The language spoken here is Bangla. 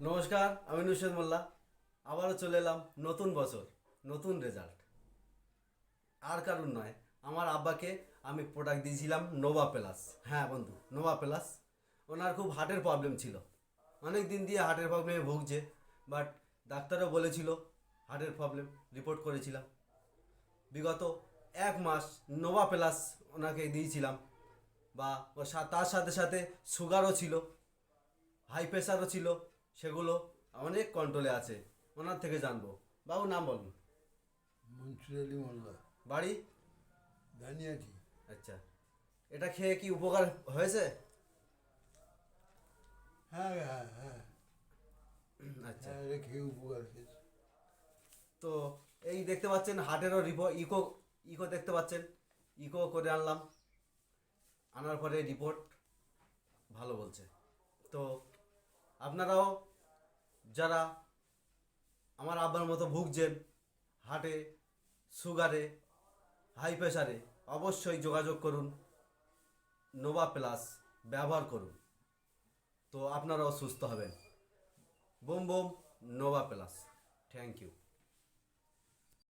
নমস্কার, আমি নুসরাত মোল্লা। আবারও চলে এলাম, নতুন বছর নতুন রেজাল্ট। আর কারণ নয়, আমার আব্বাকে আমি প্রোডাক্ট দিয়েছিলাম নোভা প্লাস। হ্যাঁ বন্ধু, নোভা প্লাস। ওনার খুব হার্টের প্রবলেম ছিল, অনেক দিন দিয়ে হার্টের প্রবলেমে ভুগছে। বাট ডাক্তারও বলেছিল হার্টের প্রবলেম, রিপোর্ট করেছিলাম। বিগত 1 মাস নোভা প্লাস ওনাকে দিয়েছিলাম। বা তার সাথে সাথে সুগারও ছিল, হাই প্রেশারও ছিল। সেগুলো অনেক কন্ট্রোলে আছে। ওনার থেকে জানবো। বাবু, নাম বলুন। মনসুর আলী মোল্লা, বাড়ি? দানিয়াটি। আচ্ছা, এটা খেয়ে কি উপকার হয়েছে? হ্যাঁ হ্যাঁ হ্যাঁ আচ্ছা, হ্যাঁ, রেখে উপকার হয়েছে। তো এই দেখতে পাচ্ছেন হার্টেরও ইকো ইকো দেখতে পাচ্ছেন। ইকো করে আনলাম, আনার পরে রিপোর্ট ভালো বলছে। তো আপনারাও যারা আমার আব্বার মতো ভুগছেন, হার্টে, সুগারে, হাই প্রেশারে, অবশ্যই যোগাযোগ করুন। নোভা প্লাস ব্যবহার করুন, তো আপনারাও সুস্থ হবেন। Bom Bom, Nova plus. Thank you.